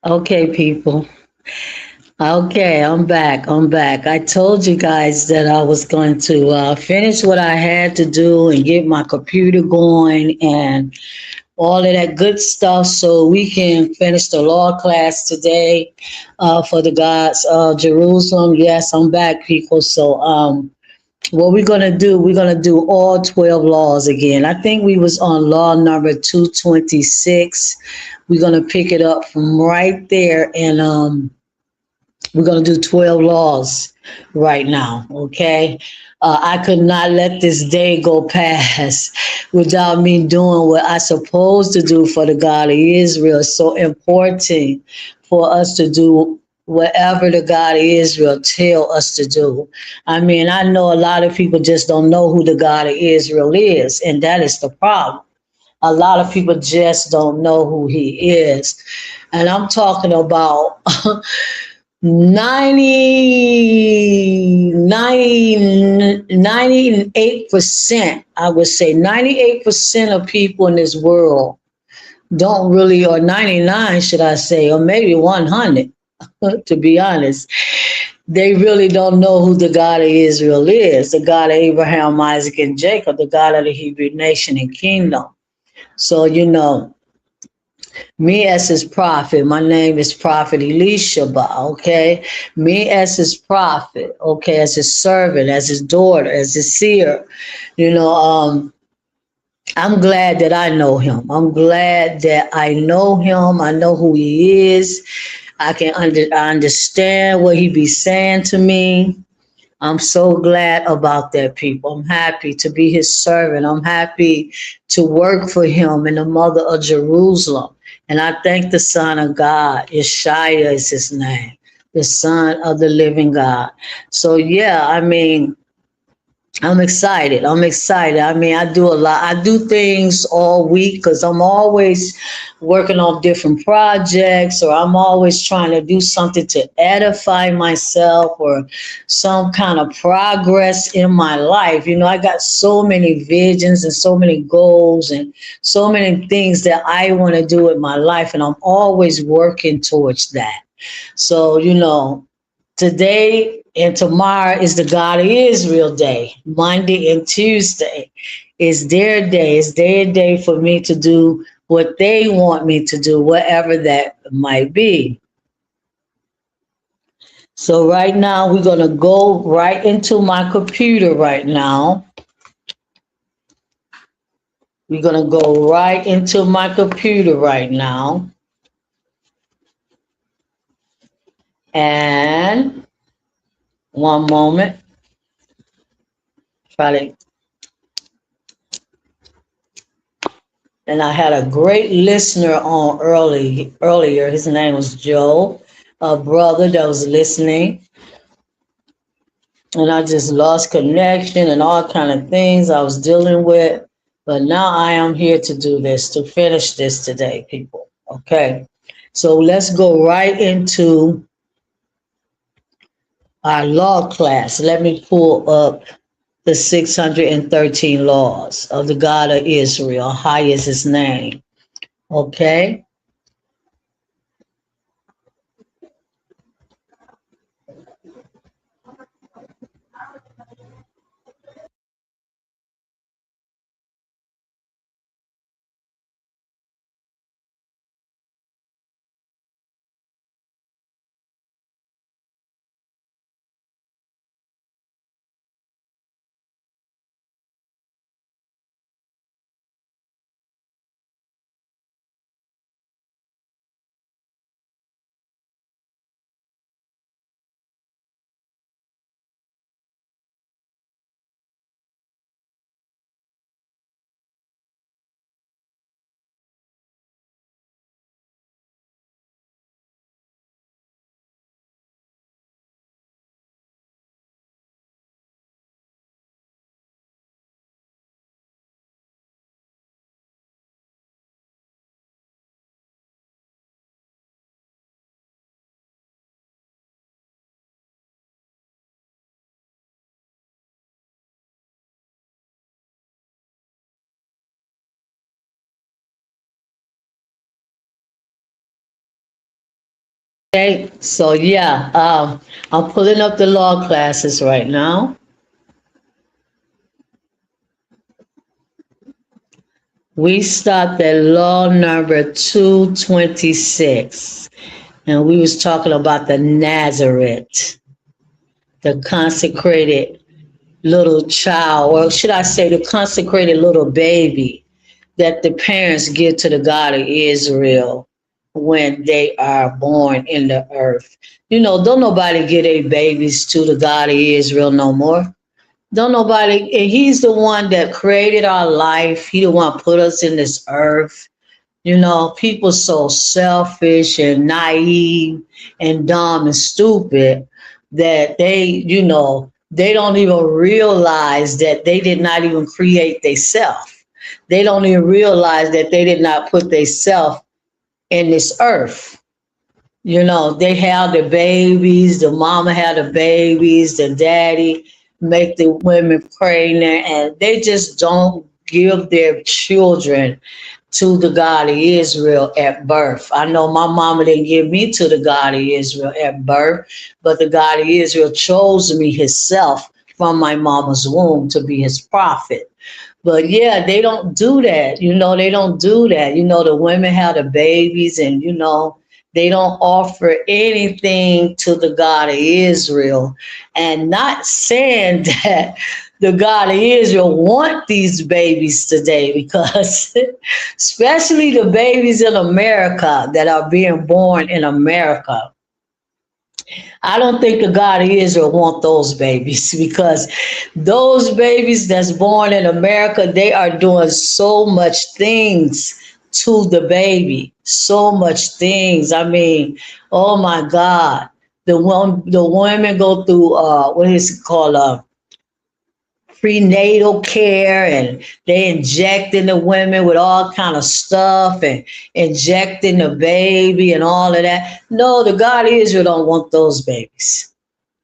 Okay, people. Okay, I'm back. I'm back. I told you guys that I was going to finish what I had to do and get my computer going and all of that good stuff so we can finish the law class today for the gods of Jerusalem. Yes, I'm back, people. So, what we're gonna do? We're gonna do all 12 laws again. I think we was on law number 226. We're gonna pick it up from right there, and we're going to do 12 laws right now, okay? I could not let this day go past without me doing what I supposed to do for the God of Israel. It's so important for us to do whatever the God of Israel tell us to do. I mean, I know a lot of people just don't know who the God of Israel is, and that is the problem. A lot of people just don't know who he is. And I'm talking about 98%, I would say 98% of people in this world don't really, or 99, should I say, or maybe 100, to be honest. They really don't know who the God of Israel is, the God of Abraham, Isaac, and Jacob, the God of the Hebrew nation and kingdom. So, me as his prophet, my name is Prophet Elishaba, okay? Me as his prophet, okay, as his servant, as his daughter, as his seer, you know, I'm glad that I know him. I'm glad that I know him. I know who he is. I understand what he be saying to me. I'm so glad about that, people. I'm happy to be his servant. I'm happy to work for him in the mother of Jerusalem. And I thank the Son of God. Yeshua is his name, the Son of the living God. So, yeah, I mean, I'm excited. I'm excited. I mean, I do a lot. I do things all week because I'm always working on different projects, or I'm always trying to do something to edify myself or some kind of progress in my life. I got so many visions and so many goals and so many things that I want to do in my life, and I'm always working towards that. So, today and tomorrow is the God of Israel day. Monday and Tuesday is their day. It's their day for me to do what they want me to do, whatever that might be. So right now we're gonna go right into my computer right now. We're gonna go right into my computer right now. And one moment. Try to And I had a great listener on earlier. His name was Joe, a brother that was listening. And I just lost connection and all kind of things I was dealing with. But now I am here to do this, to finish this today, people. Okay. So let's go right into our law class. Let me pull up the 613 laws of the God of Israel. High is his name. Okay. Okay, so yeah, I'm pulling up the law classes right now. We stopped at law number 226, and we was talking about the Nazareth, the consecrated little child, or should I say the consecrated little baby that the parents give to the God of Israel when they are born in the earth. Don't nobody give their babies to the God of Israel no more. Don't nobody, and he's the one that created our life. He the one put us in this earth. People so selfish and naive and dumb and stupid that they don't even realize that they did not even create themselves. They don't even realize that they did not put themselves in this earth. They have the babies, the mama had the babies, the daddy make the women pregnant, and they just don't give their children to the God of Israel at birth. I know my mama didn't give me to the God of Israel at birth, but the God of Israel chose me himself from my mama's womb to be his prophet. But yeah, they don't do that. They don't do that. The women have the babies, and they don't offer anything to the God of Israel. And not saying that the God of Israel want these babies today, because especially the babies in America that are being born in America, I don't think the God of Israel want those babies, because those babies that's born in America, they are doing so much things to the baby, so much things. I mean, oh my God, the women go through what is it called, prenatal care, and they injecting the women with all kind of stuff and injecting the baby and all of that. No, the God of Israel don't want those babies.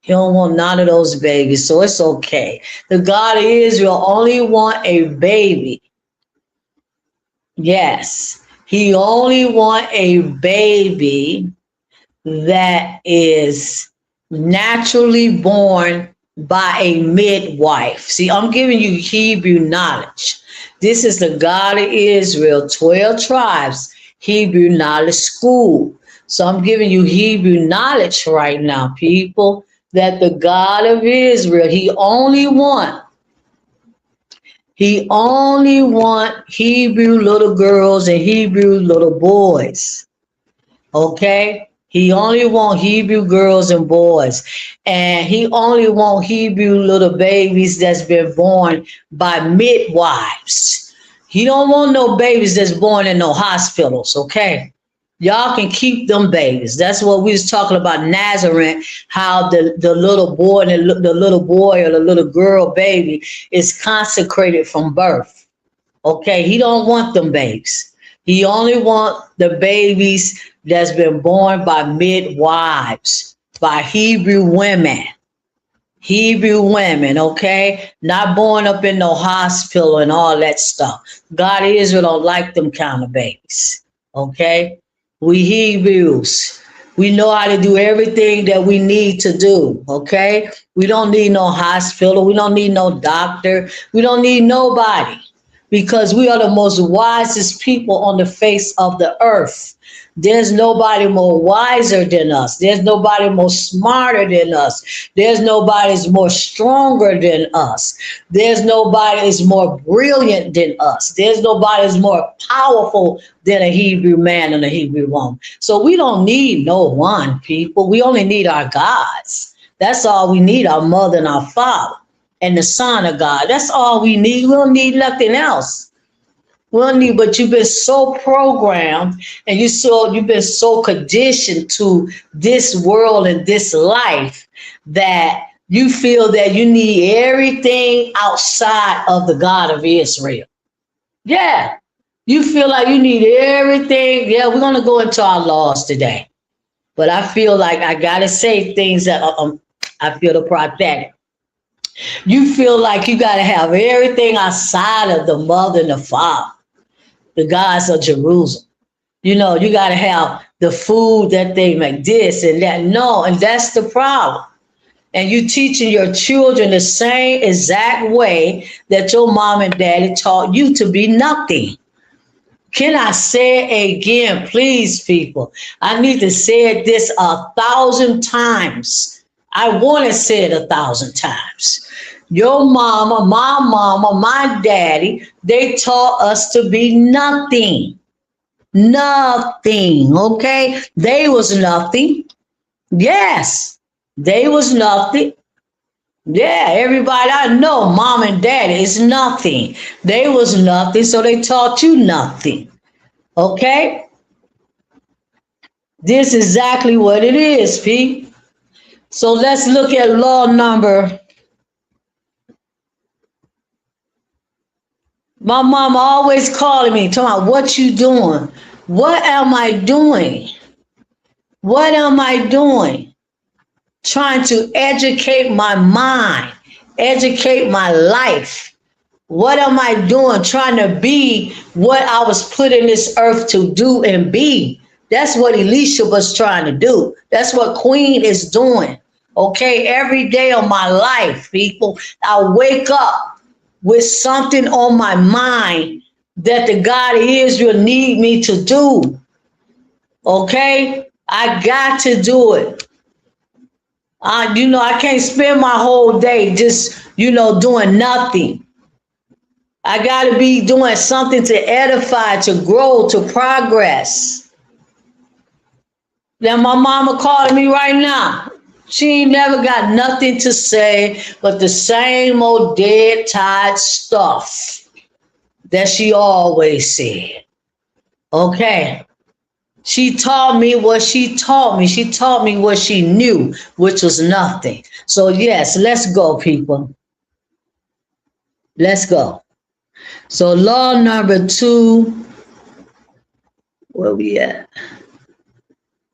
He don't want none of those babies, so it's okay. The God of Israel only want a baby. Yes, he only want a baby that is naturally born by a midwife. See, I'm giving you Hebrew knowledge. This is the God of Israel, 12 tribes, Hebrew knowledge school. So I'm giving you Hebrew knowledge right now, people, that the God of Israel, he only want Hebrew little girls and Hebrew little boys. Okay? He only want Hebrew girls and boys. And he only want Hebrew little babies that's been born by midwives. He don't want no babies that's born in no hospitals, okay? Y'all can keep them babies. That's what we was talking about Nazareth, how the little boy and the little boy or the little girl baby is consecrated from birth. Okay, he don't want them babies. He only want the babies that's been born by midwives, by Hebrew women. Hebrew women, okay? Not born up in no hospital and all that stuff. God of Israel don't like them kind of babies, okay? We Hebrews, we know how to do everything that we need to do, okay? We don't need no hospital. We don't need no doctor. We don't need nobody, because we are the most wisest people on the face of the earth. There's nobody more wiser than us. There's nobody more smarter than us. There's nobody is more stronger than us. There's nobody is more brilliant than us. There's nobody is more powerful than a Hebrew man and a Hebrew woman. So we don't need no one, people. We only need our gods. That's all we need, our mother and our father and the Son of God. That's all we need. We don't need nothing else. We don't need, but you've been so programmed, and you've been so conditioned to this world and this life that you feel that you need everything outside of the God of Israel. Yeah. You feel like you need everything. Yeah, we're gonna go into our laws today. But I feel like I gotta say things that I feel the prophetic. You feel like you got to have everything outside of the mother and the father, the gods of Jerusalem. You got to have the food that they make, this and that. No, and that's the problem. And you teaching your children the same exact way that your mom and daddy taught you to be nothing. Can I say it again, please, people? I need to say this 1,000 times. I want to say it 1,000 times. Your mama, my daddy, they taught us to be nothing. Nothing, okay? They was nothing. Yes, they was nothing. Yeah, everybody I know, mom and dad is nothing. They was nothing, so they taught you nothing. Okay? This is exactly what it is, Pete. So let's look at law number. My mom always calling me, talking about what you doing? What am I doing? What am I doing? Trying to educate my mind, educate my life. What am I doing? Trying to be what I was put in this earth to do and be. That's what Elisha was trying to do. That's what Queen is doing. Okay, every day of my life, people, I wake up with something on my mind that the God of Israel need me to do. Okay, I got to do it. I can't spend my whole day just, doing nothing. I got to be doing something to edify, to grow, to progress. Now, my mama calling me right now. She ain't never got nothing to say but the same old dead, tired stuff that she always said. Okay. She taught me what she taught me. She taught me what she knew, which was nothing. So yes, let's go, people. Let's go. So law number 2, where we at?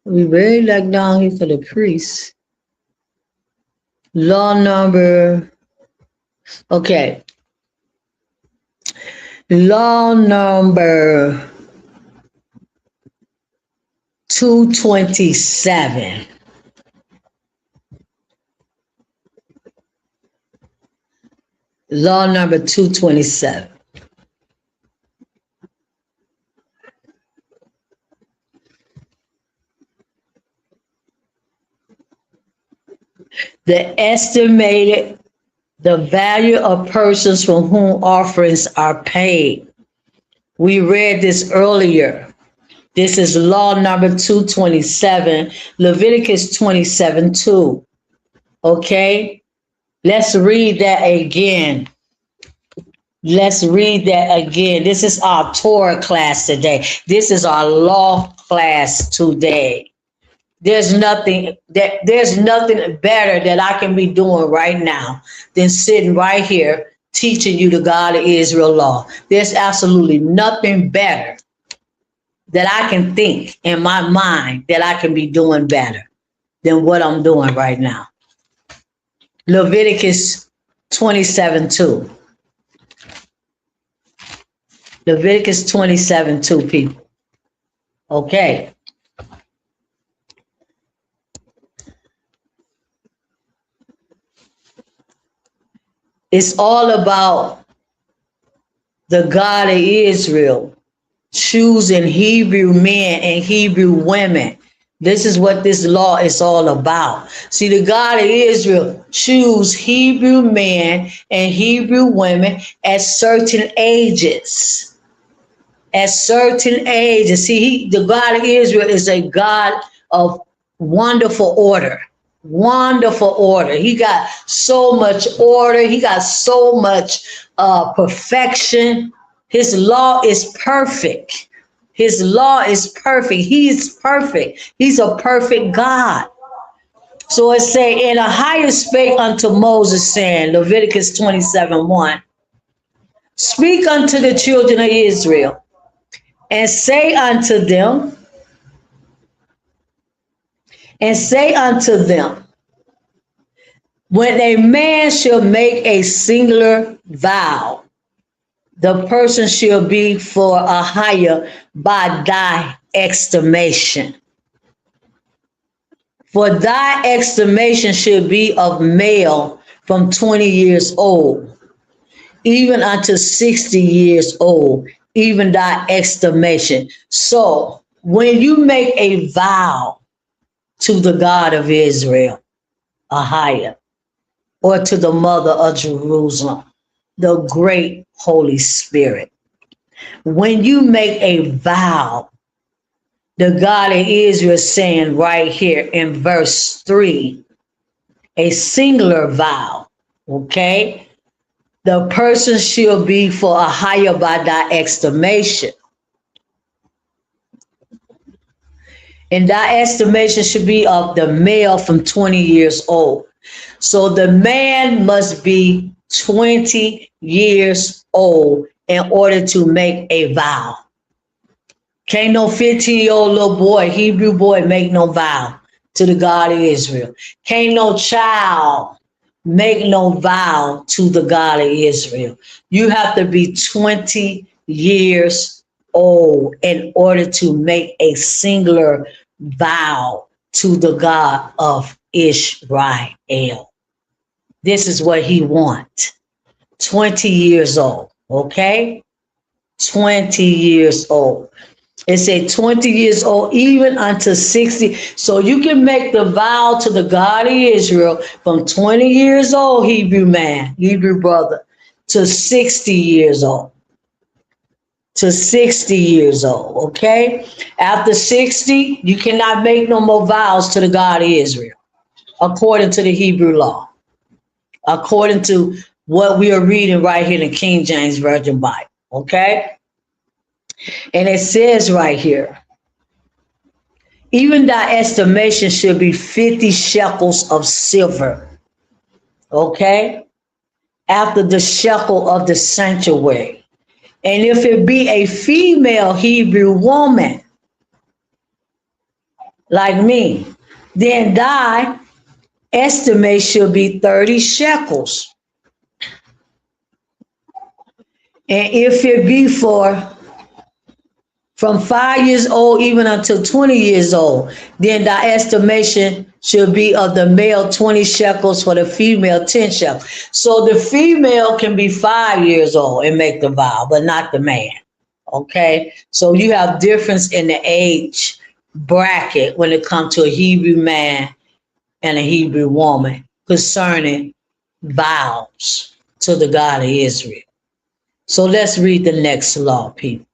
We very like down here for the priest. Law number, okay. Law number 227. Law number 227. The value of persons from whom offerings are paid. We read this earlier. This is law number 227, Leviticus 27:2. Okay, let's read that again. Let's read that again. This is our Torah class today. This is our law class today. There's nothing better that I can be doing right now than sitting right here teaching you the God of Israel law. There's absolutely nothing better that I can think in my mind that I can be doing better than what I'm doing right now. Leviticus 27:2. Leviticus 27:2, people. Okay. It's all about the God of Israel choosing Hebrew men and Hebrew women. This is what this law is all about. See, the God of Israel choose Hebrew men and Hebrew women at certain ages. At certain ages. See, the God of Israel is a God of wonderful order. Wonderful order. He got so much order. He got so much perfection. His law is perfect. His law is perfect. He's perfect. He's a perfect God. So it say, and a higher spake unto Moses, saying, Leviticus 27:1, speak unto the children of Israel, and say unto them, when a man shall make a singular vow, the person shall be for a hire by thy estimation. For thy estimation should be of male from 20 years old, even unto 60 years old, even thy estimation. So when you make a vow to the God of Israel, Ahia, or to the mother of Jerusalem, the great Holy Spirit, when you make a vow, the God of Israel is saying right here in verse 3, a singular vow, okay? The person shall be for a higher by thy estimation. And thy estimation should be of the male from 20 years old. So the man must be 20 years old in order to make a vow. Can't no 15-year-old little boy, Hebrew boy, make no vow to the God of Israel. Can't no child make no vow to the God of Israel. You have to be 20 years old in order to make a singular vow to the God of Israel. This is what he wants. 20 years old, okay? 20 years old. It said 20 years old, even unto 60. So you can make the vow to the God of Israel from 20 years old, Hebrew man, Hebrew brother, to 60 years old. To 60 years old, okay? After 60, you cannot make no more vows to the God of Israel, according to the Hebrew law, according to what we are reading right here in the King James Version Bible, okay? And it says right here, even thy estimation should be 50 shekels of silver, okay? After the shekel of the sanctuary. And if it be a female Hebrew woman, like me, then thy estimate should be 30 shekels. And if it be from 5 years old even until 20 years old, then thy estimation should be of the male 20 shekels, for the female 10 shekels. So the female can be 5 years old and make the vow, but not the man. Okay? So you have difference in the age bracket when it comes to a Hebrew man and a Hebrew woman concerning vows to the God of Israel. So let's read the next law, people.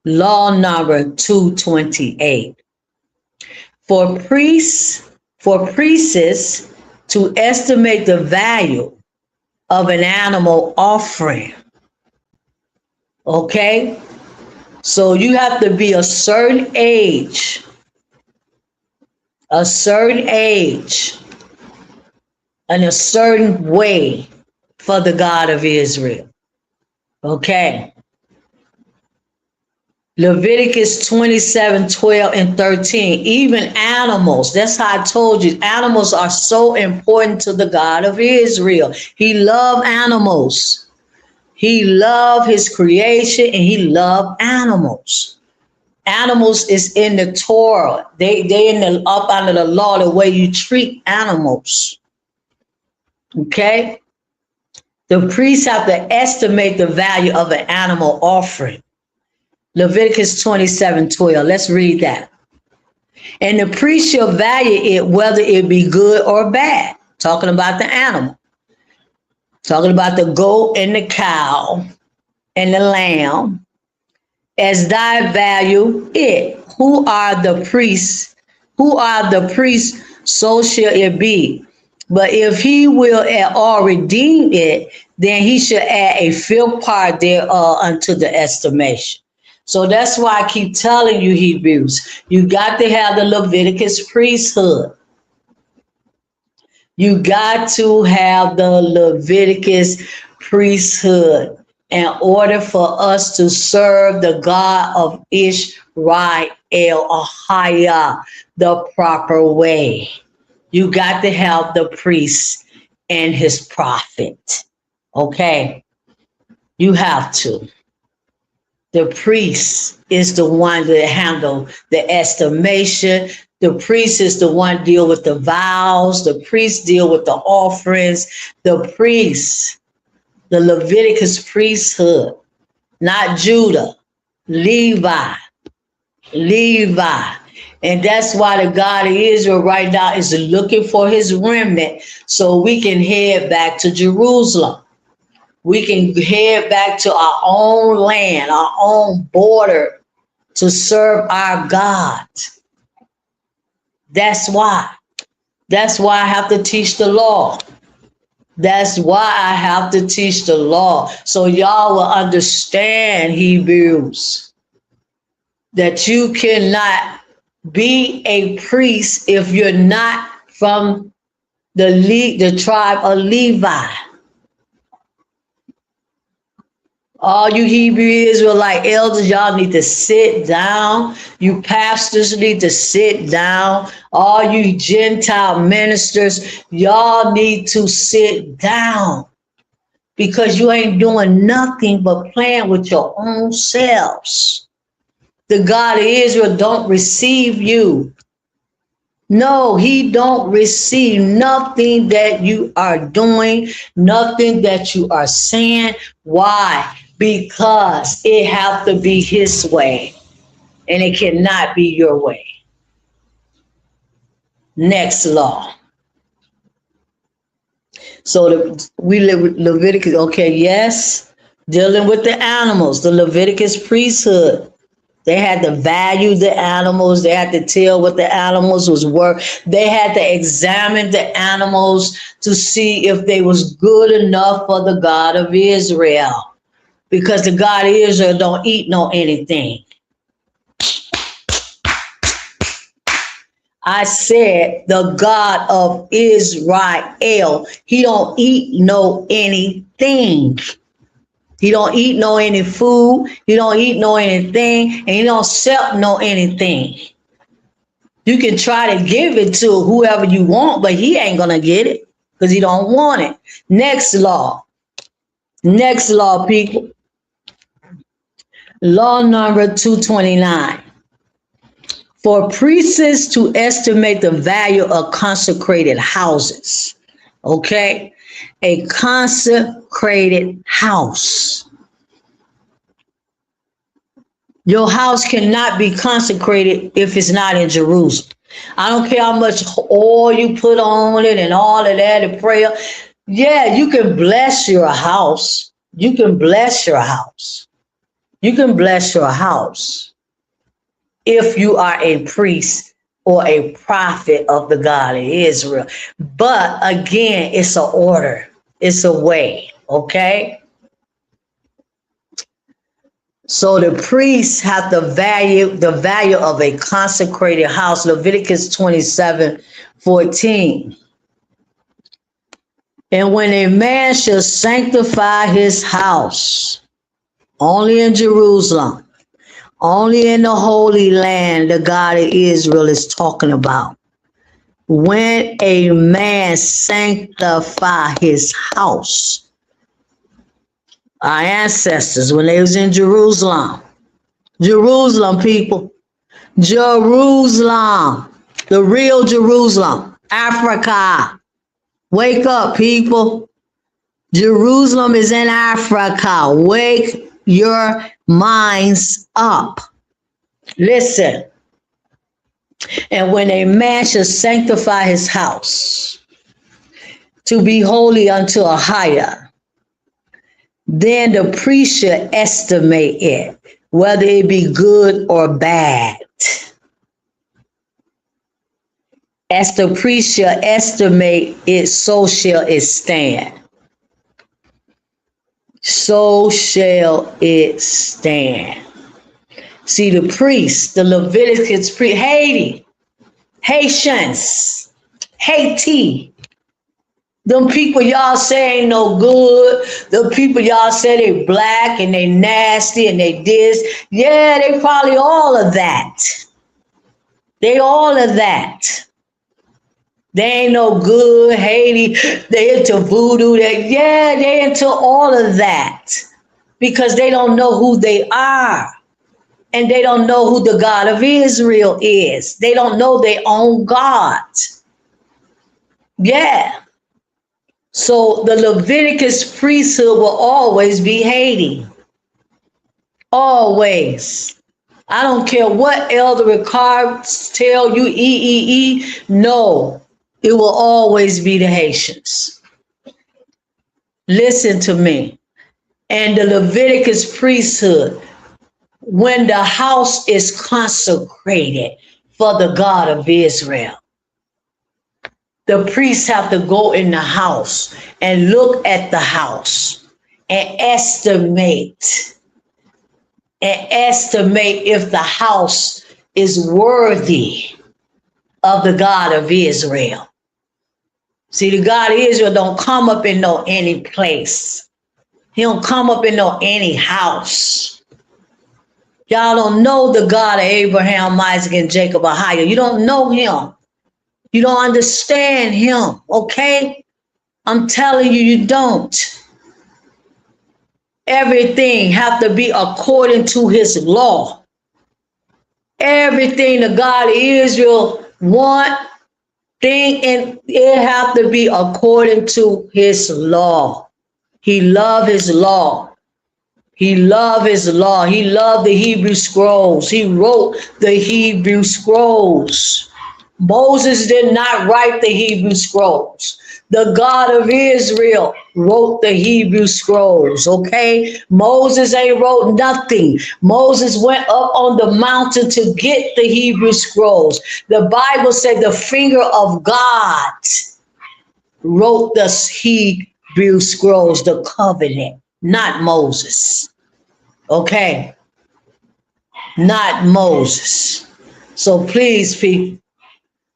Law number 228. For priests to estimate the value of an animal offering. Okay? So you have to be a certain age, and a certain way for the God of Israel. Okay? Leviticus 27, 12, and 13. Even animals, that's how I told you, animals are so important to the God of Israel. He loved animals. He loved his creation, and he loved animals. Animals is in the Torah. They in the up under the law, the way you treat animals. Okay? The priests have to estimate the value of an animal offering. Leviticus 27, 12. Let's read that. And the priest shall value it, whether it be good or bad. Talking about the animal. Talking about the goat and the cow and the lamb. As thy value it. Who are the priests? So shall it be. But if he will at all redeem it, then he shall add a fifth part thereof unto the estimation. So that's why I keep telling you, Hebrews, you got to have the Leviticus priesthood. You got to have the Leviticus priesthood in order for us to serve the God of Israel, Ahia, the proper way. You got to have the priest and his prophet. Okay? You have to. The priest is the one that handle the estimation. The priest is the one deal with the vows. The priest deal with the offerings. The priest, the Leviticus priesthood, not Judah, Levi, Levi. And that's why the God of Israel right now is looking for his remnant so we can head back to Jerusalem. We can head back to our own land, our own border to serve our God. That's why. That's why I have to teach the law. That's why I have to teach the law. So y'all will understand, Hebrews, that you cannot be a priest if you're not from the tribe of Levi. All you Hebrew Israelite elders, y'all need to sit down. You pastors need to sit down. All you Gentile ministers, y'all need to sit down because you ain't doing nothing but playing with your own selves. The God of Israel don't receive you. No, he don't receive nothing that you are doing, nothing that you are saying. Why? Because it has to be his way and it cannot be your way. Next law. So we live with Leviticus. Okay, yes, dealing with the animals, the Leviticus priesthood. They had to value the animals. They had to tell what the animals was worth. They had to examine the animals to see if they was good enough for the God of Israel. Because the God of Israel don't eat no anything. I said the God of Israel, he don't eat no anything. He don't eat no any food. He don't eat no anything. And he don't sell no anything. You can try to give it to whoever you want, but he ain't going to get it because he don't want it. Next law. Next law, people. Law number 229. For priests to estimate the value of consecrated houses. Okay? A consecrated house. Your house cannot be consecrated if it's not in Jerusalem. I don't care how much oil you put on it and all of that and prayer. Yeah, you can bless your house. You can bless your house. You can bless your house if you are a priest or a prophet of the God of Israel. But again, it's an order. It's a way, okay? So the priests have the value of a consecrated house. Leviticus 27:14. And when a man shall sanctify his house, only in Jerusalem, only in the Holy Land, the God of Israel is talking about. When a man sanctify his house, our ancestors, when they was in Jerusalem, Jerusalem, people, Jerusalem, the real Jerusalem, Africa, wake up, people. Jerusalem is in Africa. Wake your minds up. Listen. And when a man shall sanctify his house to be holy unto a higher, then the priest shall estimate it, whether it be good or bad. As the priest shall estimate it, so shall it stand. So shall it stand. See, the priests, the Leviticus priest, Haitians, Haiti, them people y'all say ain't no good. The people y'all say they black and they nasty and they this. Yeah, they probably all of that. They all of that. They ain't no good. Haiti, they into voodoo. They into all of that. because they don't know who they are. And they don't know who the God of Israel is. They don't know their own God. Yeah. So the Leviticus priesthood will always be hating. Always. I don't care what Elder Ricard tell you, no, it will always be the Haitians. Listen to me. And the Leviticus priesthood, when the house is consecrated for the God of Israel, the priests have to go in the house and look at the house and estimate if the house is worthy of the God of Israel. See, the God of Israel don't come up in no any place. He don't come up in no any house. Y'all don't know the God of Abraham, Isaac, and Jacob or higher. You don't know him. You don't understand him, okay? I'm telling you, you don't. Everything have to be according to his law. Everything the God of Israel want, think, and it have to be according to his law. He loved his law. He loved his law. He loved the Hebrew scrolls. He wrote the Hebrew scrolls. Moses did not write the Hebrew scrolls. The God of Israel wrote the Hebrew scrolls, okay? Moses ain't wrote nothing. Moses went up on the mountain to get the Hebrew scrolls. The Bible said the finger of God wrote the Hebrew scrolls, the covenant, not Moses, okay? Not Moses. So please, people,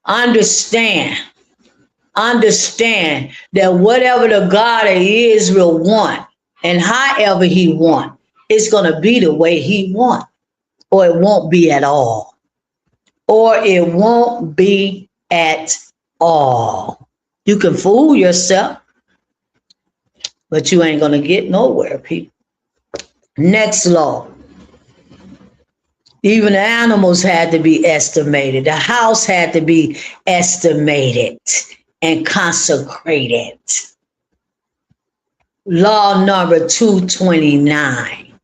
understand that whatever the God of Israel want and however he want, it's going to be the way he want, or it won't be at all. Or it won't be at all. You can fool yourself, but you ain't going to get nowhere, people. Next law. Even the animals had to be estimated. The house had to be estimated and consecrated. Law number 229.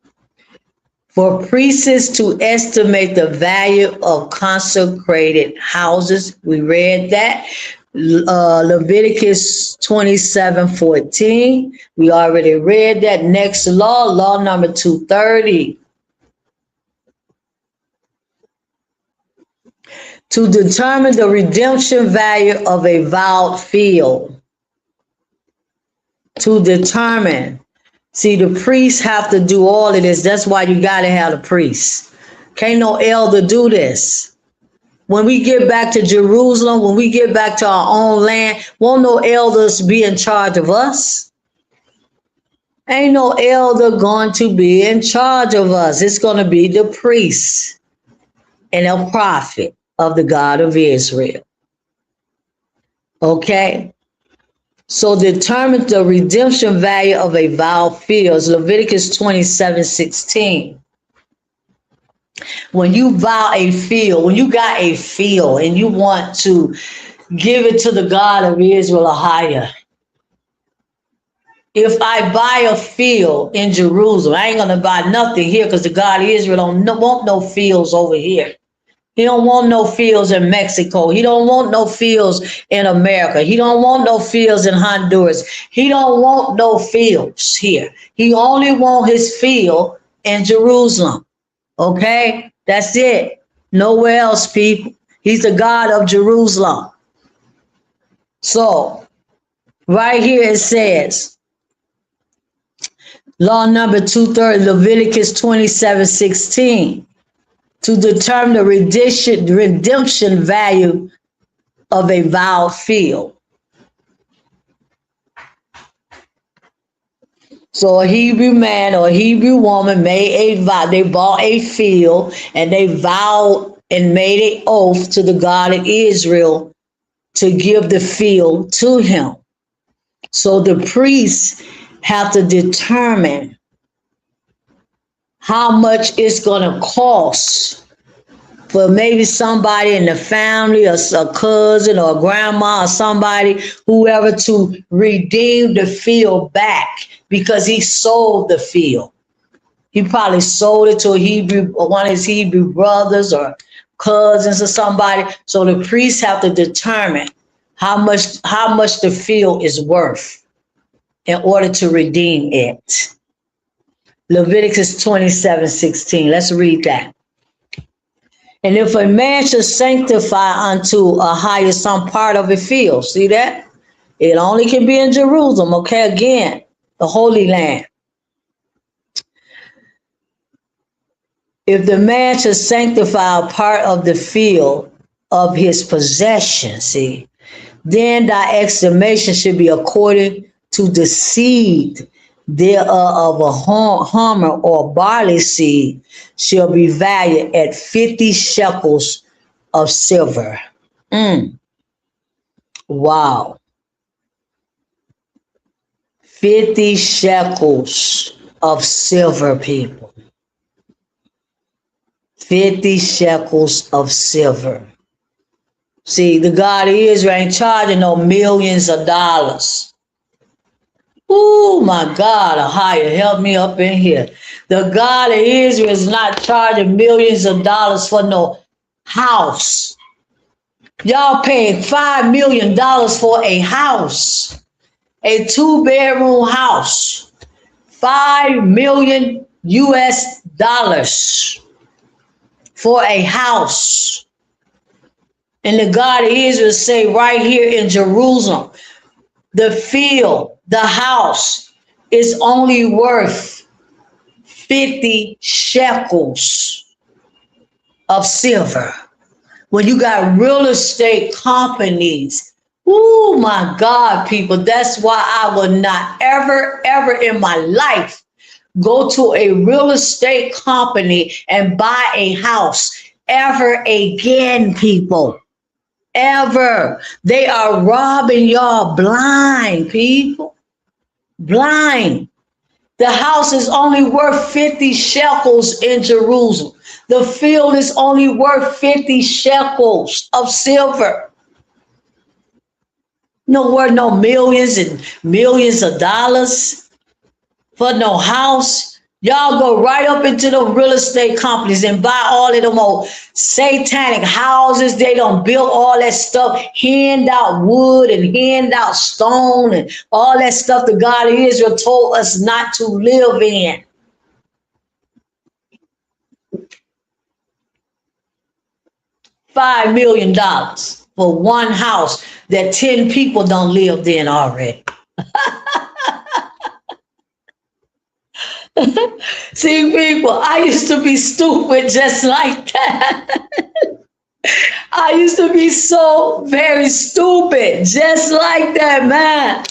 For priests to estimate the value of consecrated houses. We read that. Leviticus 27:14. We already read that. Next law, law number 230. To determine the redemption value of a vowed field. To determine. See, the priests have to do all of this. That's why you got to have a priest. Can't no elder do this. When we get back to Jerusalem, when we get back to our own land, won't no elders be in charge of us? Ain't no elder going to be in charge of us. It's going to be the priest and a prophet of the God of Israel. Okay? So determine the redemption value of a vowed field. Leviticus 27:16. When you vow a field, when you got a field and you want to give it to the God of Israel or higher. If I buy a field in Jerusalem, I ain't going to buy nothing here because the God of Israel don't want no fields over here. He don't want no fields in Mexico. He don't want no fields in America. He don't want no fields in Honduras. He don't want no fields here. He only want his field in Jerusalem. Okay? That's it. Nowhere else, people. He's the God of Jerusalem. So, right here it says, law number 230, Leviticus 27:16. To determine the redemption value of a vowed field. So a Hebrew man or a Hebrew woman made a vow. They bought a field and they vowed and made an oath to the God of Israel to give the field to him. So the priests have to determine how much it's going to cost for maybe somebody in the family or a cousin or a grandma or somebody, whoever, to redeem the field back because he sold the field. He probably sold it to a Hebrew or one of his Hebrew brothers or cousins or somebody. So the priests have to determine how much the field is worth in order to redeem it. Leviticus 27:16. Let's read that. And if a man should sanctify unto a higher some part of a field, see that? It only can be in Jerusalem, okay? Again, the Holy Land. If the man should sanctify a part of the field of his possession, see, then thy estimation should be according to the seed thereof, a homer or barley seed shall be valued at 50 shekels of silver. Wow. 50 shekels of silver, people. 50 shekels of silver. See, the God of Israel ain't charging no millions of dollars. Oh my God, Ahia, help me up in here. The God of Israel is not charging millions of dollars for no house. Y'all paying $5 million for a house, a 2-bedroom house, $5 million US for a house. And the God of Israel say right here in Jerusalem, the field, the house is only worth 50 shekels of silver. When you got real estate companies, oh my God, people, that's why I will not ever, ever in my life go to a real estate company and buy a house ever again, people. Ever. They are robbing y'all blind, people. Blind. The house is only worth 50 shekels in Jerusalem. The field is only worth 50 shekels of silver. No worth no millions and millions of dollars for no house. Y'all go right up into the real estate companies and buy all of them old satanic houses. They don't build all that stuff, hand out wood and hand out stone and all that stuff the God of Israel told us not to live in. $5 million for one house that 10 people don't live in already. See, people, I used to be stupid just like that. I used to be so very stupid, just like that, man.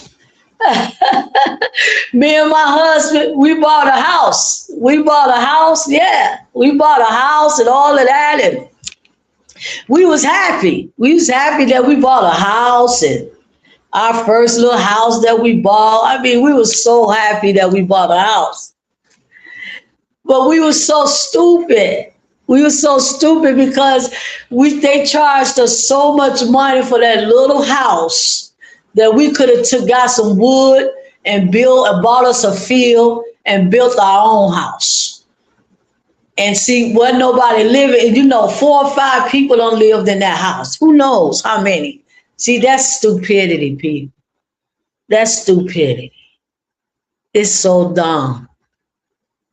Me and my husband, we bought a house. We bought a house, yeah. We bought a house and all of that, and we was happy. We was happy that we bought a house and our first little house that we bought. I mean, we were so happy that we bought a house. But we were so stupid. We were so stupid because they charged us so much money for that little house that we could have got some wood and bought us a field and built our own house. And see, wasn't nobody living. 4 or 5 people don't live in that house. Who knows how many? See, that's stupidity, people. That's stupidity. It's so dumb.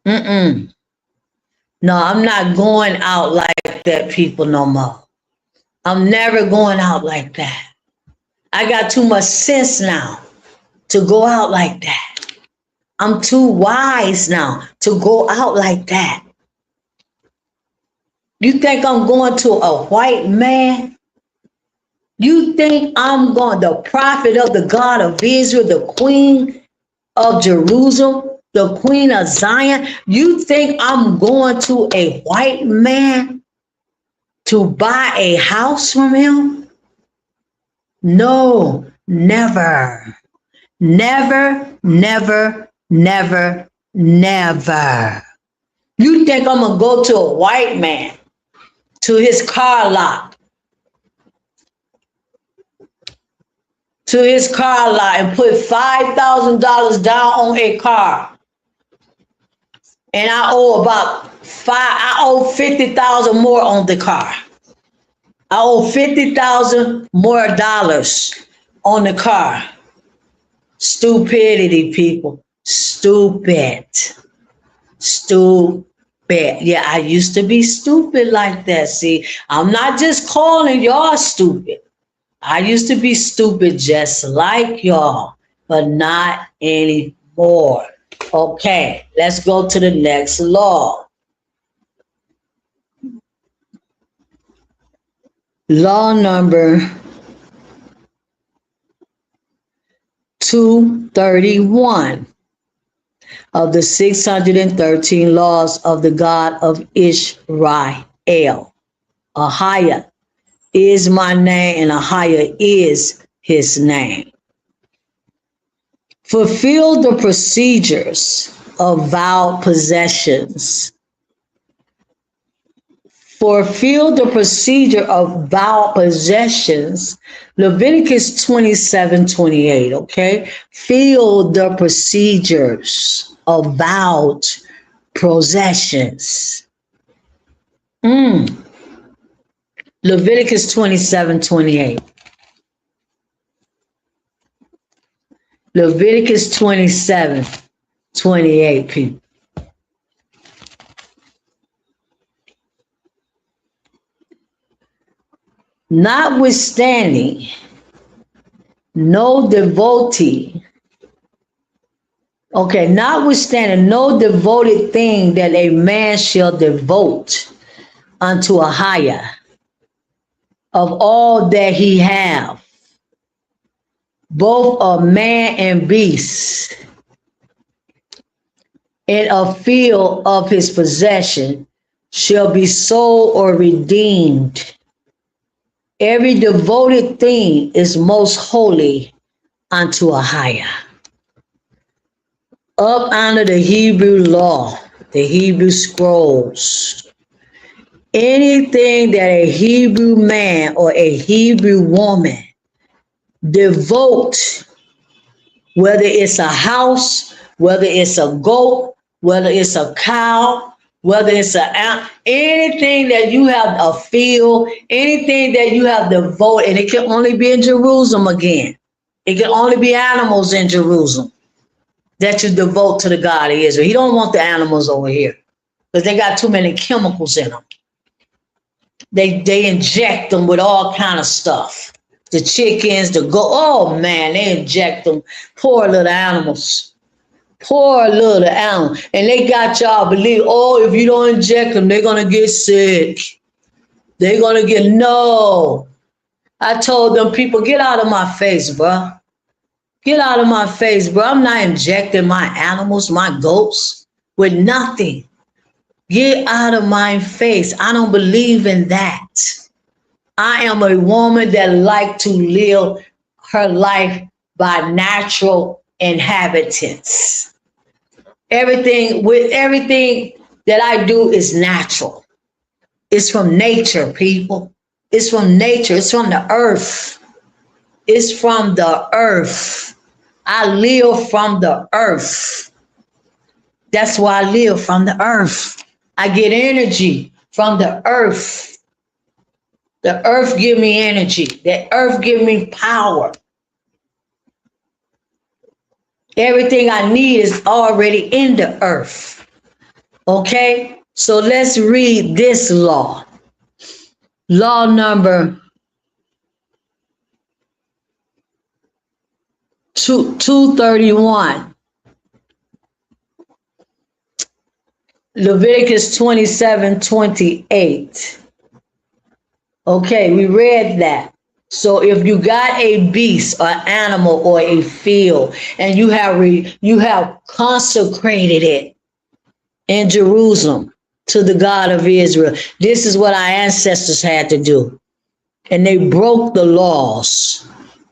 No, I'm not going out like that, people, no more. I'm never going out like that. I got too much sense now to go out like that. I'm too wise now to go out like that. You think I'm going to a white man? You think I'm going, the prophet of the God of Israel, the queen of Jerusalem, the queen of Zion? You think I'm going to a white man to buy a house from him? No, never. Never, never, never, never. You think I'm going to go to a white man, to his car lot, and put $5,000 down on a car, and I owe 50,000 more on the car. I owe 50,000 more dollars on the car. Stupidity, people. Stupid. Yeah, I used to be stupid like that. See, I'm not just calling y'all stupid. I used to be stupid just like y'all, but not anymore. Okay, let's go to the next law. Law number 231 of the 613 laws of the God of Israel. Ahia is my name, and Ahia is his name. Fulfill the procedures of vowed possessions. Fulfill the procedure of vowed possessions. Leviticus 27:28. Okay. Fill the procedures of vowed possessions. Leviticus 27:28. Leviticus 27:28, people. Notwithstanding, no devotee, notwithstanding no devoted thing that a man shall devote unto Ahia of all that he have, both of man and beast, in a field of his possession, shall be sold or redeemed. Every devoted thing is most holy unto Ahia. Up under the Hebrew law, the Hebrew scrolls, anything that a Hebrew man or a Hebrew woman devote, whether it's a house, whether it's a goat, whether it's a cow, whether it's anything that you have a field, anything that you have devoted, and it can only be in Jerusalem again. It can only be animals in Jerusalem that you devote to the God of Israel. He don't want the animals over here because they got too many chemicals in them. They inject them with all kind of stuff. The chickens, the goat, oh man, they inject them. Poor little animals. Poor little animal. And they got y'all believe, oh, if you don't inject them, they're going to get sick. They're going to get, no. I told them, people, get out of my face, bro. Get out of my face, bro. I'm not injecting my animals, my goats, with nothing. Get out of my face. I don't believe in that. I am a woman that like to live her life by natural inhabitants. Everything that I do is natural. It's from nature, people. It's from nature. It's from the earth. It's from the earth. I live from the earth. That's why I live from the earth. I get energy from the earth. The earth give me energy. The earth give me power. Everything I need is already in the earth. Okay? So let's read this law. Law number 231. Leviticus 27:28. Okay, we read that. So if you got a beast or animal or a field and you have consecrated it in Jerusalem to the God of Israel, this is what our ancestors had to do. And they broke the laws.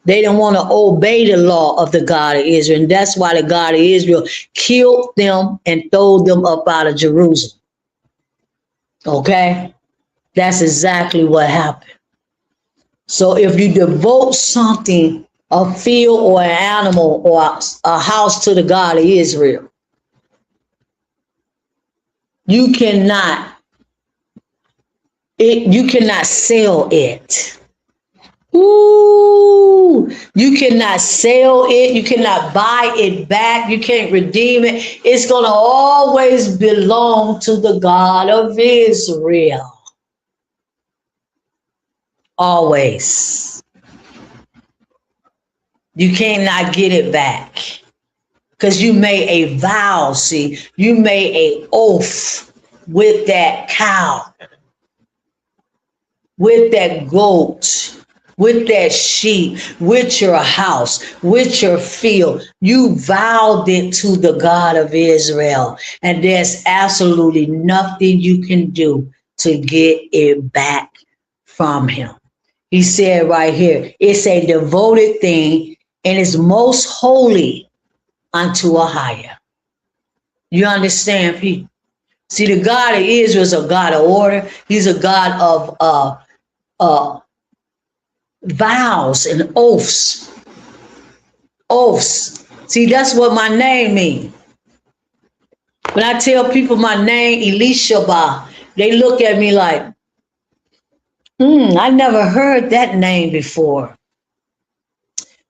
They didn't want to obey the law of the God of Israel. And that's why the God of Israel killed them and threw them up out of Jerusalem. Okay? That's exactly what happened. So if you devote something, a field or an animal or a house to the God of Israel, you cannot you cannot sell it. Ooh, you cannot sell it. You cannot buy it back. You can't redeem it. It's going to always belong to the God of Israel. Always. You cannot get it back because you made a vow. See, you made a oath with that cow, with that goat, with that sheep, with your house, with your field. You vowed it to the God of Israel, and there's absolutely nothing you can do to get it back from him. He said right here, it's a devoted thing and is most holy unto a higher. You understand, people? See, the God of Israel is a God of order. He's a God of vows and oaths. Oaths. See, that's what my name means. When I tell people my name, Elishaba, they look at me like, I never heard that name before.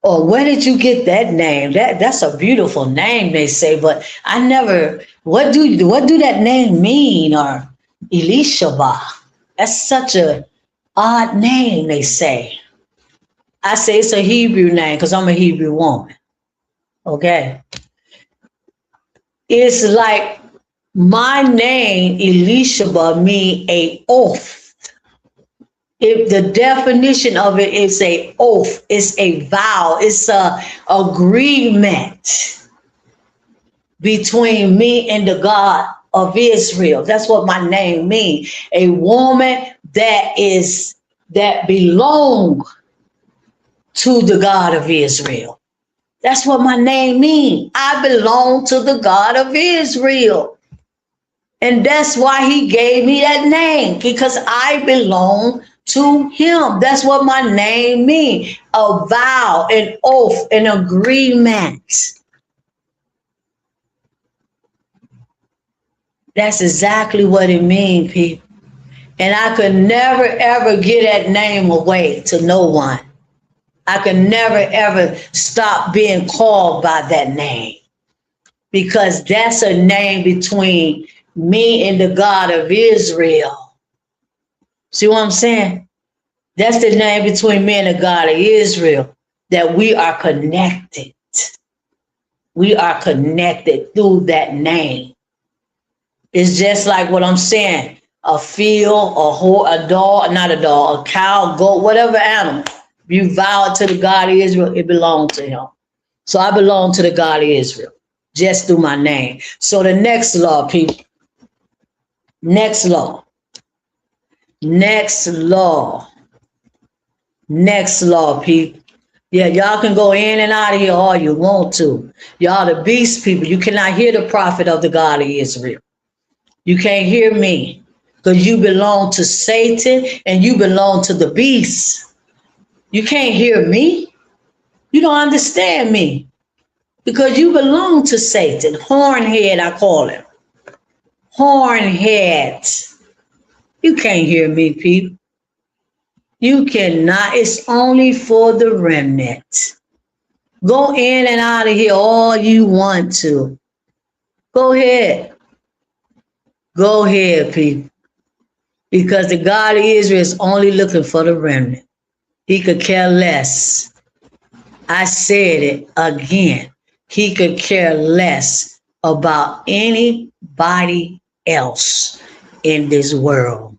Or where did you get that name? That's a beautiful name, they say, but I never, what do that name mean? Or Elishaba. That's such a odd name, they say. I say it's a Hebrew name because I'm a Hebrew woman. Okay. It's like my name, Elishaba, mean a oath. If the definition of it is a oath, it's a vow, it's a agreement between me and the God of Israel. That's what my name means. A woman that belong to the God of Israel. That's what my name means. I belong to the God of Israel. And that's why he gave me that name, because I belong to him. That's what my name means. A vow, an oath, an agreement. That's exactly what it means, people. And I could never, ever get that name away to no one. I could never, ever stop being called by that name, because that's a name between me and the God of Israel. See what I'm saying? That's the name between me and the God of Israel, that we are connected. We are connected through that name. It's just like what I'm saying, a field, a dog, not a dog, a cow, goat, whatever animal. You vow to the God of Israel, it belongs to him. So I belong to the God of Israel just through my name. So the next law, people. Next law. Next law. Next law, people. Yeah, y'all can go in and out of here all you want to. Y'all the beast people. You cannot hear the prophet of the God of Israel. You can't hear me, because you belong to Satan and you belong to the beast. You can't hear me. You don't understand me, because you belong to Satan. Hornhead, I call him. Hornhead. You can't hear me, people. You cannot. It's only for the remnant. Go in and out of here all you want to. Go ahead. Go ahead, people. Because the God of Israel is only looking for the remnant. He could care less. I said it again. He could care less about anybody else in this world.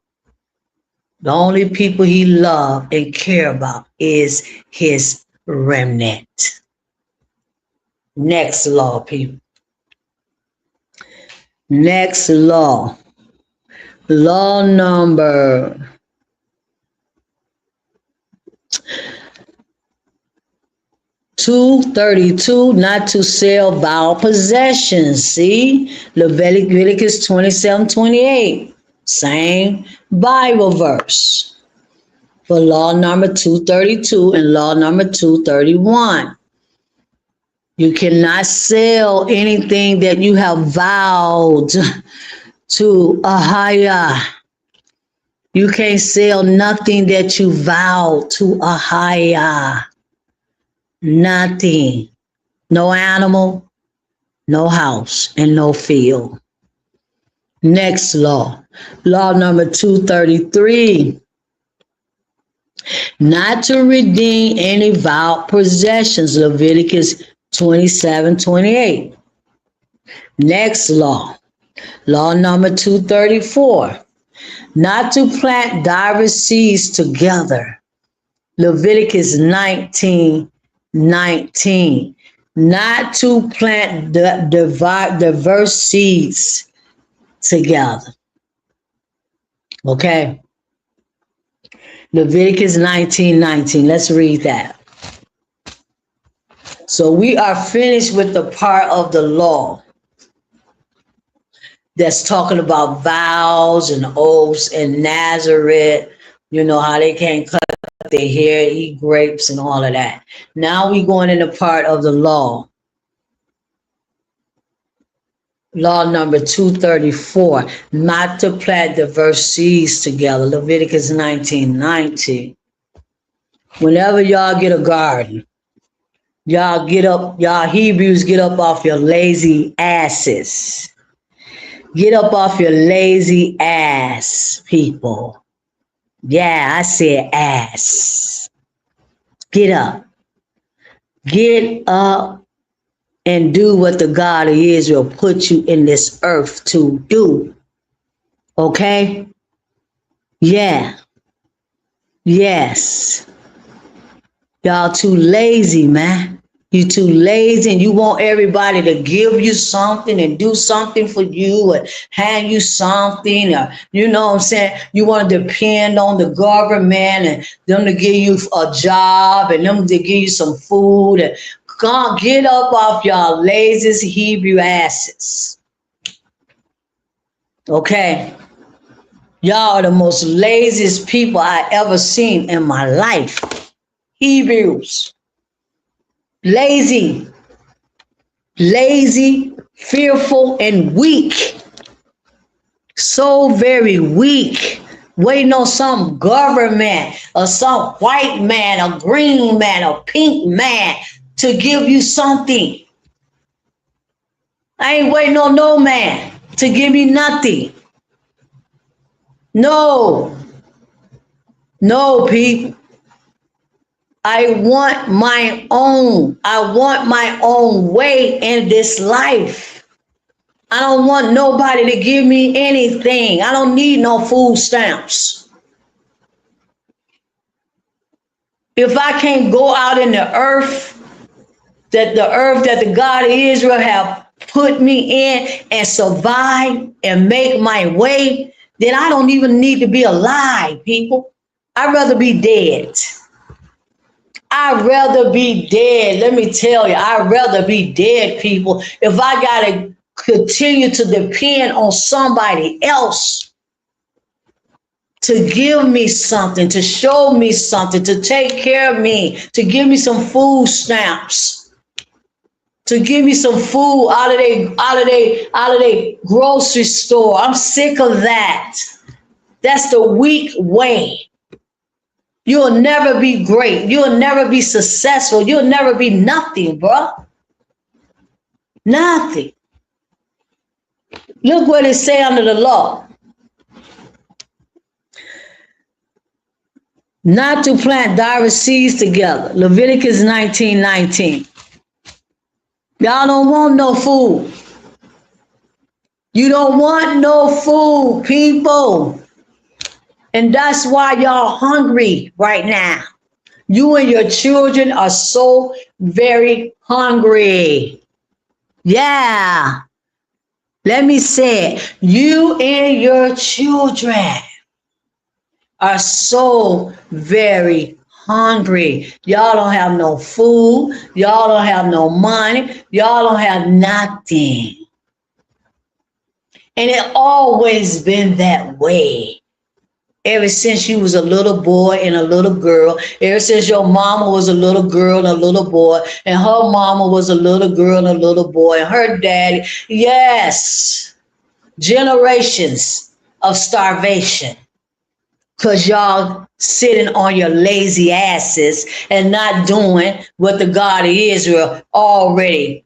The only people he loves and care about is his remnant. Next law, people. Next law. Law number 232, not to sell vile possessions. See, Leviticus 27:28. Same Bible verse for law number 232 and law number 231. You cannot sell anything that you have vowed to a higher. You can't sell nothing that you vowed to a higher. Nothing. No animal, no house, and no field. Next law. Law number 233. Not to redeem any vowed possessions. Leviticus 27:28. Next law. Law number 234. Not to plant diverse seeds together. Leviticus 19:19. Not to plant diverse seeds together. Okay. Leviticus 19:19. Let's read that. So we are finished with the part of the law that's talking about vows and oaths and Nazareth, you know, how they can't cut their hair, eat grapes and all of that. Now we're going into part of the law. Law number 234, not to plant diverse seeds together. Leviticus 19:19. Whenever y'all get a garden, y'all get up, y'all Hebrews get up off your lazy asses. Get up off your lazy ass, people. Yeah, I said ass. Get up. Get up and do what the God of Israel put you in this earth to do. Okay? Yeah. Yes. Y'all too lazy, man. You too lazy and you want everybody to give you something and do something for you or hand you something or, you know what I'm saying? You want to depend on the government and them to give you a job and them to give you some food. And God, get up off y'all lazy Hebrew asses. Okay? Y'all are the most laziest people I ever seen in my life. Hebrews. Lazy, fearful, and weak. So very weak. Waiting on some government or some white man, a green man, a pink man to give you something. I ain't waiting on no man to give me nothing. No, people. I want my own. I want my own way in this life. I don't want nobody to give me anything. I don't need no food stamps. If I can't go out in the earth that the God of Israel have put me in and survive and make my way, then I don't even need to be alive, people. I'd rather be dead. I'd rather be dead. Let me tell you, I'd rather be dead, people. If I got to continue to depend on somebody else to give me something, to show me something, to take care of me, to give me some food stamps, to give me some food out of their grocery store. I'm sick of that. That's the weak way. You'll never be great. You'll never be successful. You'll never be nothing, bro. Nothing. Look what it say under the law. Not to plant diverse seeds together. Leviticus 19:19. Y'all don't want no food. You don't want no food, people. And that's why y'all hungry right now. You and your children are so very hungry. Yeah. Let me say it. You and your children are so very hungry. Y'all don't have no food. Y'all don't have no money. Y'all don't have nothing. And it always been that way. Ever since you was a little boy and a little girl, ever since your mama was a little girl and a little boy, and her mama was a little girl and a little boy, and her daddy, yes, generations of starvation. Because y'all sitting on your lazy asses and not doing what the God of Israel already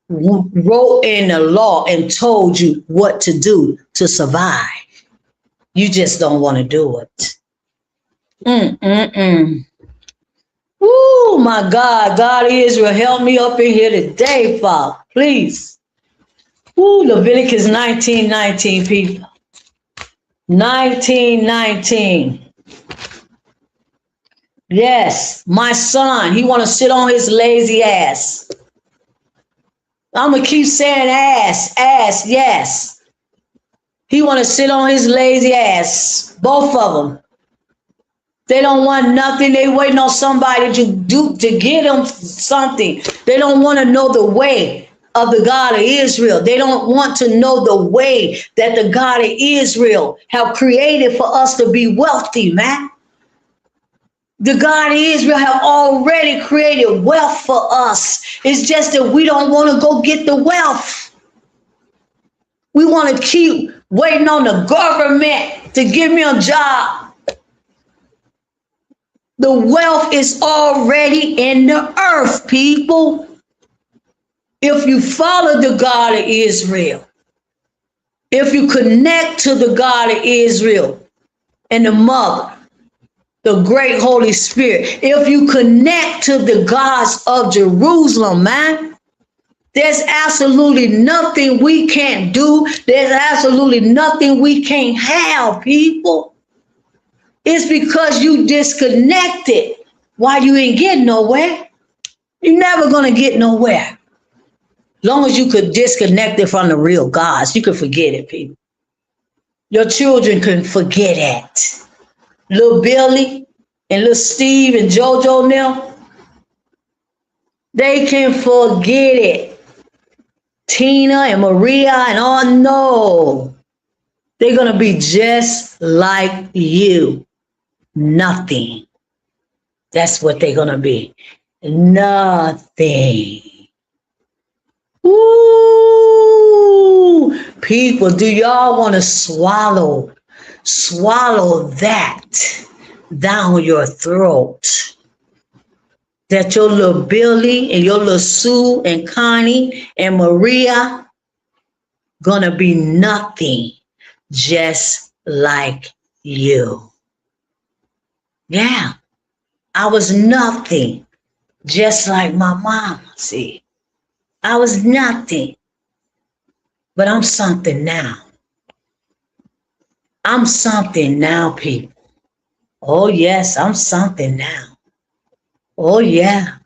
wrote in the law and told you what to do to survive. You just don't want to do it. Woo, my God. God of Israel, help me up in here today, Father. Please. Woo, Leviticus 19:19, people. 19:19. Yes, my son, he want to sit on his lazy ass. I'm going to keep saying ass, yes. He want to sit on his lazy ass. Both of them. They don't want nothing. They waiting on somebody to get them something. They don't want to know the way of the God of Israel. They don't want to know the way that the God of Israel have created for us to be wealthy, man. The God of Israel have already created wealth for us. It's just that we don't want to go get the wealth. We want to keep waiting on the government to give me a job. The wealth is already in the earth, people. If you follow the God of Israel, if you connect to the God of Israel and the Mother, the great Holy Spirit, if you connect to the gods of Jerusalem, man, there's absolutely nothing we can't do. There's absolutely nothing we can't have, people. It's because you disconnected. Why you ain't getting nowhere? You're never going to get nowhere. Long as you could disconnect it from the real gods, you can forget it, people. Your children can forget it. Little Billy and little Steve and JoJo now, they can forget it. Tina and Maria and oh no. They're going to be just like you. Nothing. That's what they're going to be. Nothing. Ooh, people, do y'all want to swallow that down your throat? That your little Billy and your little Sue and Connie and Maria gonna be nothing just like you. Yeah, I was nothing just like my mama. See, I was nothing, but I'm something now. I'm something now, people. Oh, yes, I'm something now. Oh, yeah,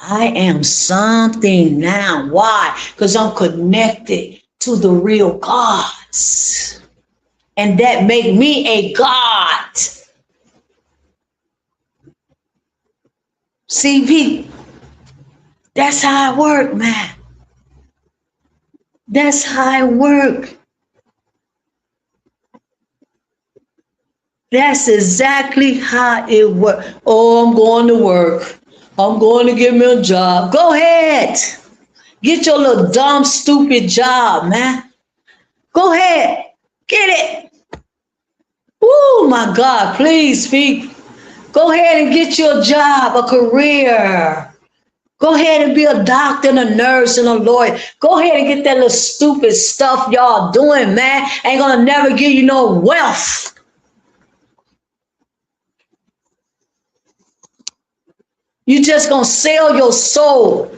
I am something now. Why? Because I'm connected to the real gods. And that make me a God. See, people, that's how I work, man. That's how I work. That's exactly how it works. Oh, I'm going to work. I'm going to get me a job. Go ahead. Get your little dumb, stupid job, man. Go ahead. Get it. Oh, my God. Please, people. Go ahead and get your job, a career. Go ahead and be a doctor and a nurse and a lawyer. Go ahead and get that little stupid stuff y'all doing, man. Ain't going to never give you no wealth. You just going to sell your soul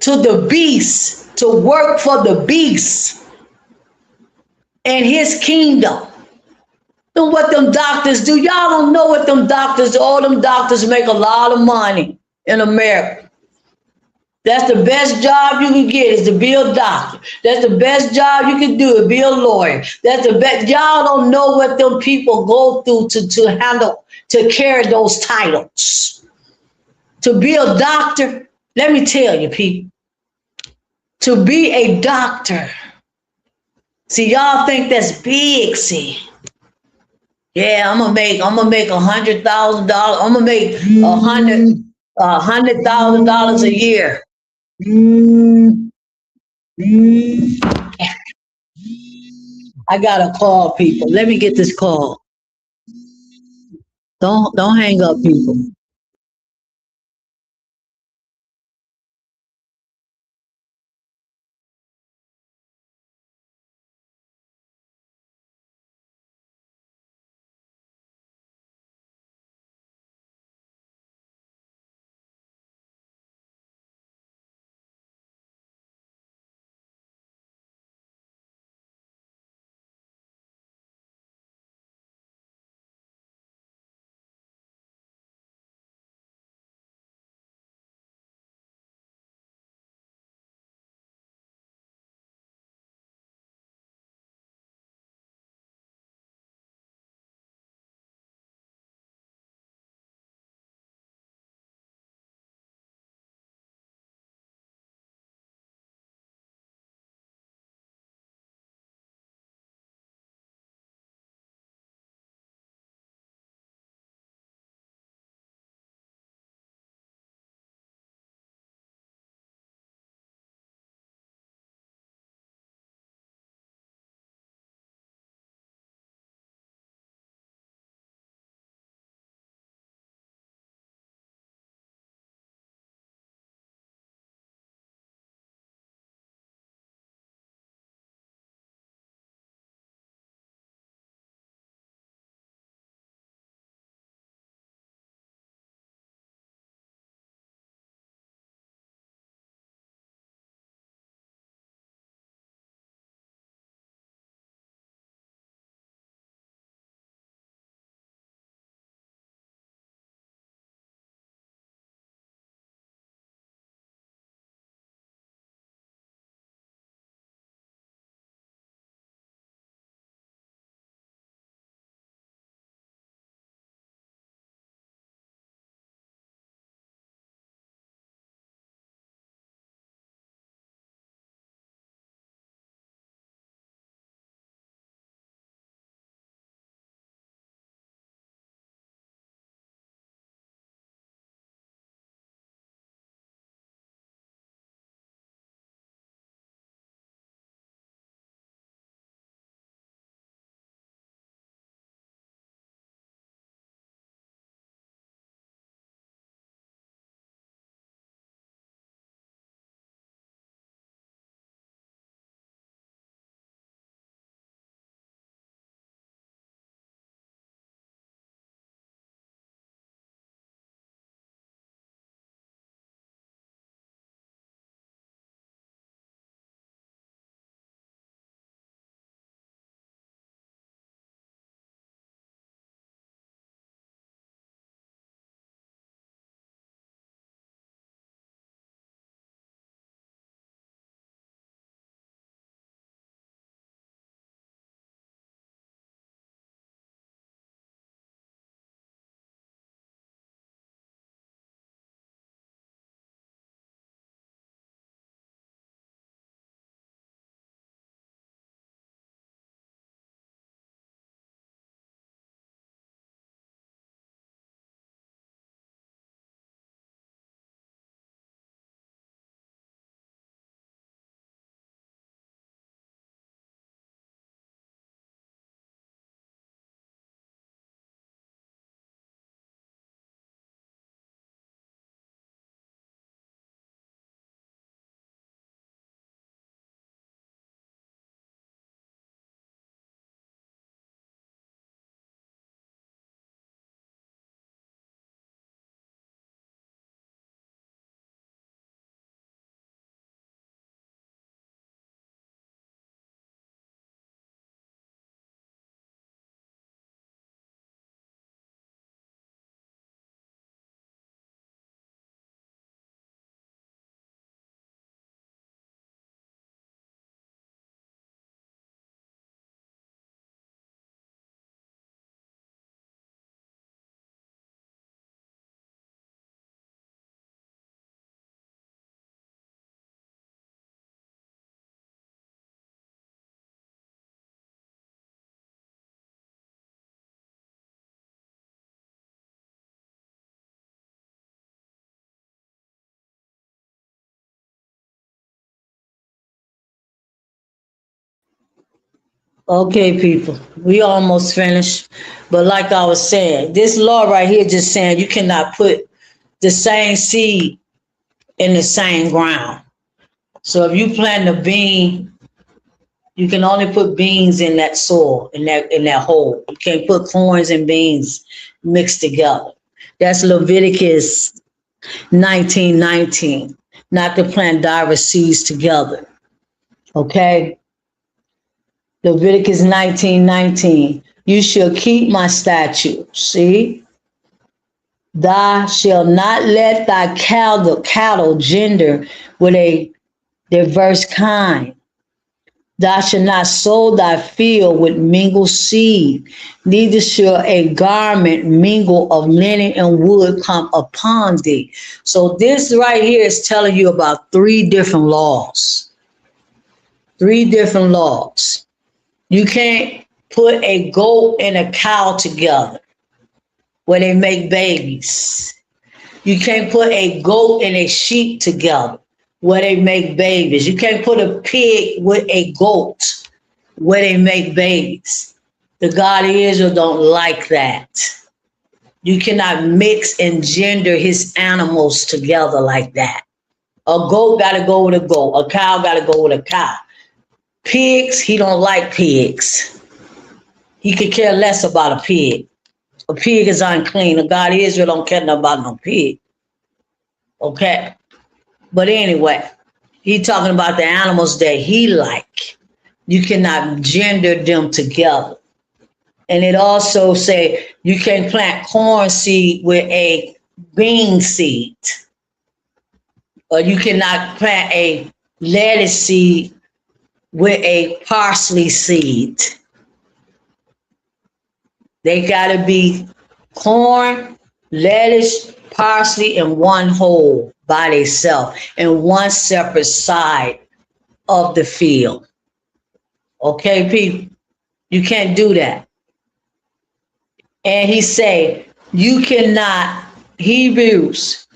to the beast, to work for the beast and his kingdom. And what them doctors do, y'all don't know what them doctors do. All them doctors make a lot of money in America. That's the best job you can get is to be a doctor. That's the best job you can do is be a lawyer. That's the best. Y'all don't know what them people go through to handle, to carry those titles. To be a doctor, let me tell you, people, to be a doctor, See, y'all think that's big. See, yeah, I'm gonna make $100,000. I'm gonna make $100,000 a year. I gotta call people. Let me get this call. Don't hang up, people. Okay, people, we almost finished. But like I was saying, this law right here just saying you cannot put the same seed in the same ground. So if you plant a bean, you can only put beans in that soil, in that hole. You can't put corns and beans mixed together. That's Leviticus 19:19. Not to plant diverse seeds together. Okay? Leviticus 19:19. You shall keep my statutes. See? Thou shalt not let thy cattle gender with a diverse kind. Thou shalt not sow thy field with mingled seed, neither shall a garment mingle of linen and wool come upon thee. So this right here is telling you about three different laws. Three different laws. You can't put a goat and a cow together where they make babies. You can't put a goat and a sheep together where they make babies. You can't put a pig with a goat where they make babies. The God of Israel don't like that. You cannot mix and gender his animals together like that. A goat got to go with a goat. A cow got to go with a cow. Pigs, he don't like pigs. He could care less about a pig. A pig is unclean. The God of Israel don't care nothing about no pig. Okay? But anyway, he talking about the animals that he like. You cannot gender them together. And it also say you can plant corn seed with a bean seed. Or you cannot plant a lettuce seed with a parsley seed. They gotta be corn, lettuce, parsley in one whole by themselves in one separate side of the field. Okay, people, you can't do that. And he say, you cannot, Hebrews,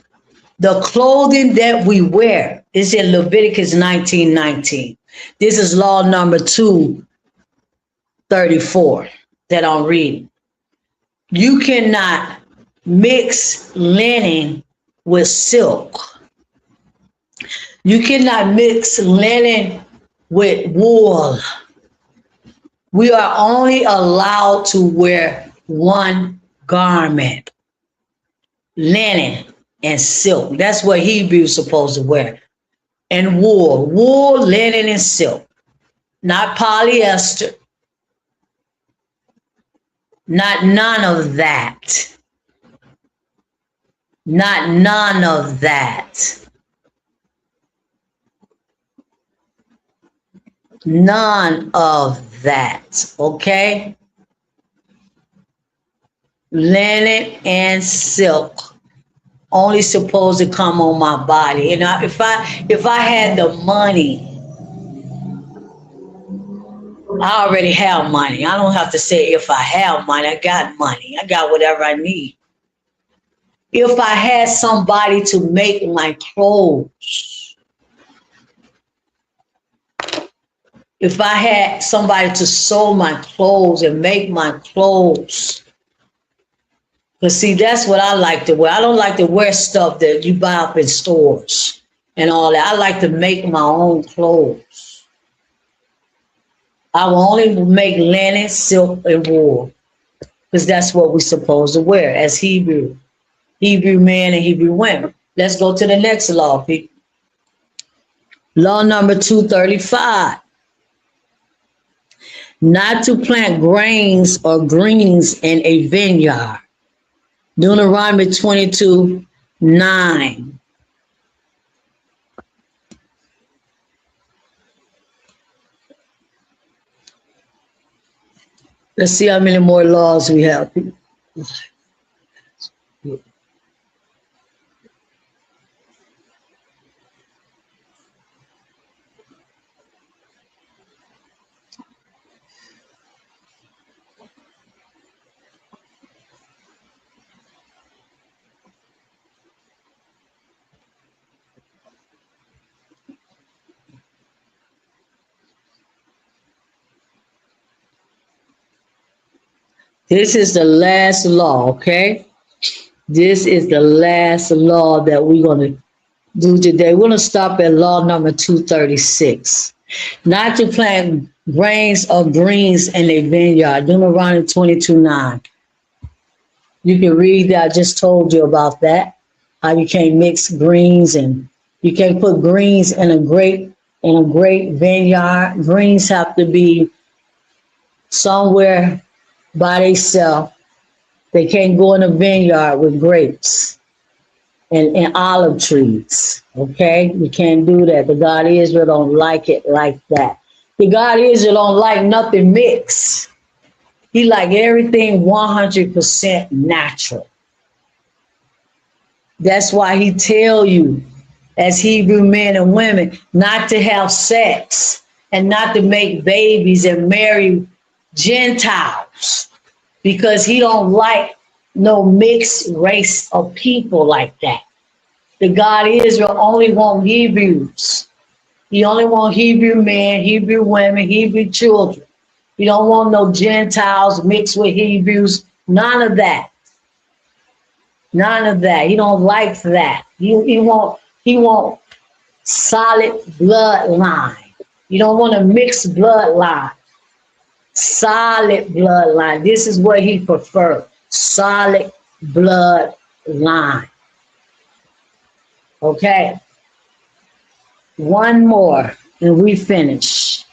the clothing that we wear is in Leviticus 19:19. This is law number 234 that I'm reading. You cannot mix linen with silk. You cannot mix linen with wool. We are only allowed to wear one garment, linen and silk. That's what Hebrews supposed to wear. And wool, linen, and silk. Not polyester. Not none of that. Not none of that. None of that. Okay? Linen and silk only supposed to come on my body. You know, if I had the money, I already have money. I don't have to say if I have money. I got money. I got whatever I need. If I had somebody to make my clothes, if I had somebody to sew my clothes and make my clothes, because see, that's what I like to wear. I don't like to wear stuff that you buy up in stores and all that. I like to make my own clothes. I will only make linen, silk, and wool, because that's what we're supposed to wear as Hebrew men and Hebrew women. Let's go to the next law, people. Law number 235. Not to plant grains or greens in a vineyard. Deuteronomy 22:9. Let's see how many more laws we have. This is the last law, okay? This is the last law that we're going to do today. We're going to stop at law number 236. Not to plant grains or greens in a vineyard. Deuteronomy 22:9. You can read that. I just told you about that. How you can't mix greens and you can't put greens in a grape vineyard. Greens have to be somewhere by themselves. They can't go in a vineyard with grapes and olive trees. Okay? You can't do that. The God of Israel don't like it like that. The God of Israel don't like nothing mixed. He like everything 100% natural. That's why he tell you, as Hebrew men and women, not to have sex and not to make babies and marry Gentiles, because he don't like no mixed race of people like that. The God of Israel only want Hebrews. He only want Hebrew men, Hebrew women, Hebrew children. He don't want no Gentiles mixed with Hebrews. None of that. None of that. He don't like that. He want solid bloodline. You don't want a mixed bloodline. Solid bloodline. This is what he prefers. Solid bloodline. Okay. One more and we finish.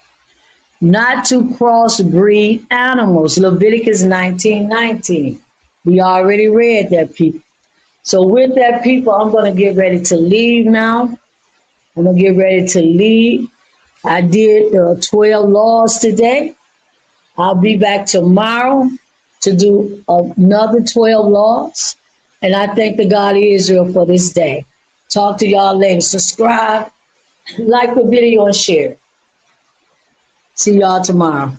Not to crossbreed animals. Leviticus 19:19. We already read that, people. So with that, people, I'm going to get ready to leave now. I'm going to get ready to leave. I did 12 laws today. I'll be back tomorrow to do another 12 laws. And I thank the God of Israel for this day. Talk to y'all later. Subscribe, like the video, and share. See y'all tomorrow.